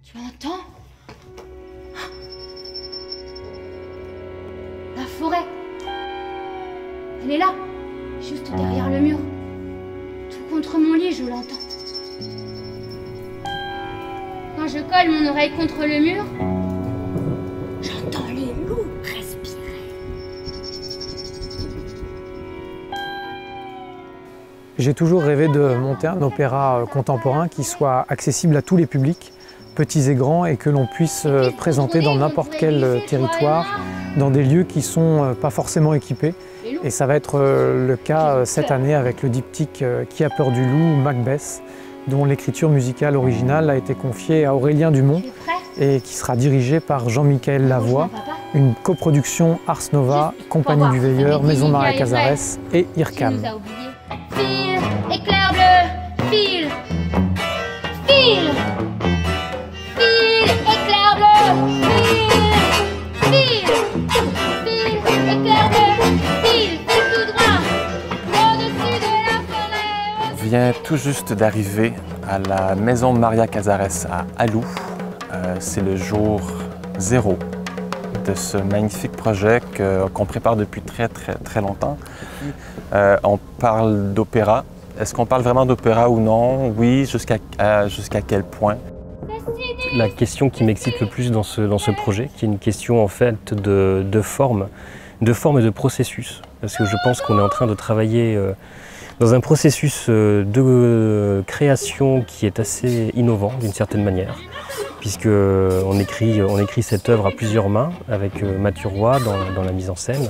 Tu entends? La forêt. Elle est là, juste derrière le mur. Tout contre mon lit, je l'entends. Quand je colle mon oreille contre le mur, j'entends les loups respirer. J'ai toujours rêvé de monter un opéra contemporain qui soit accessible à tous les publics, petits et grands, et que l'on puisse présenter dans n'importe quel territoire, dans des lieux qui ne sont pas forcément équipés. Et ça va être le cas cette année avec le diptyque Qui a peur du loup, Macbeth, dont l'écriture musicale originale a été confiée à Aurélien Dumont et qui sera dirigé par Jean-Michel Lavoie, une coproduction Ars Nova, Compagnie du Veilleur, Maison Maria Casares et IRCAM. File, éclair bleu, file, file, file, éclair bleu, file, file, file, éclair bleu, file, file tout droit, au-dessus de la forêt. On vient tout juste d'arriver à la Maison Maria Casares à Alou. C'est le jour 0 de ce magnifique projet qu'on prépare depuis très longtemps. On parle d'opéra. Est-ce qu'on parle vraiment d'opéra ou non? Oui, jusqu'à quel point? La question qui m'excite le plus dans ce projet, qui est une question en fait de forme et de processus. Parce que je pense qu'on est en train de travailler dans un processus de création qui est assez innovant d'une certaine manière, puisqu'on écrit cette œuvre à plusieurs mains, avec Mathieu Roy dans la mise en scène,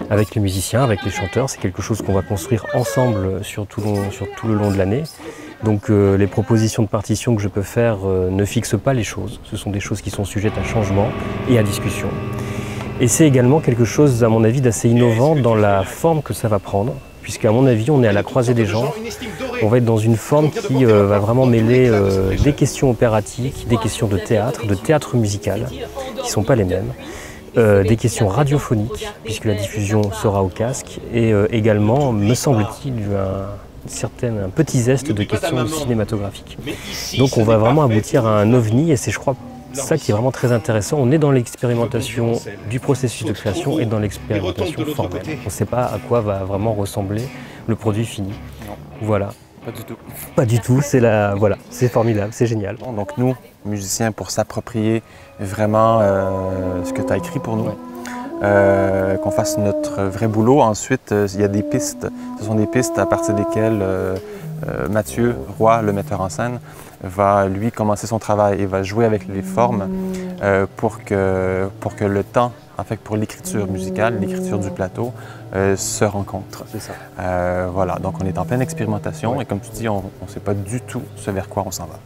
avec les musiciens, avec les chanteurs. C'est quelque chose qu'on va construire ensemble sur tout le long de l'année. Donc les propositions de partition que je peux faire ne fixent pas les choses. Ce sont des choses qui sont sujettes à changement et à discussion. Et c'est également quelque chose, à mon avis, d'assez innovant dans la forme que ça va prendre, puisqu'à mon avis, on est à la croisée des genres. On va être dans une forme qui va vraiment mêler des questions opératiques, des questions de théâtre musical, qui ne sont pas les mêmes, des questions radiophoniques, puisque la diffusion sera au casque, et également, me semble-t-il, un petit zeste de questions cinématographiques. Donc on va vraiment aboutir à un ovni, et c'est, je crois, ça qui est vraiment très intéressant. On est dans l'expérimentation du processus de création et dans l'expérimentation formelle. On ne sait pas à quoi va vraiment ressembler le produit fini. Voilà. Pas du tout. Pas du tout, voilà, c'est formidable, c'est génial. Donc nous, musiciens, pour s'approprier vraiment ce que tu as écrit pour nous, qu'on fasse notre vrai boulot. Ensuite, il y a des pistes. Ce sont des pistes à partir desquelles Mathieu Roy, le metteur en scène, va lui commencer son travail et va jouer avec les formes pour que le temps, en fait, pour l'écriture musicale, l'écriture du plateau, se rencontre. C'est ça. Voilà, donc on est en pleine expérimentation et comme tu dis, on ne sait pas du tout ce vers quoi on s'en va.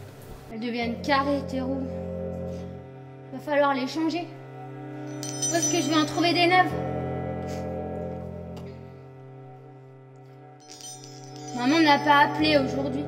Elles deviennent carrées, tes roues. Va falloir les changer. Où est-ce que je vais en trouver des neuves? Maman n'a pas appelé aujourd'hui.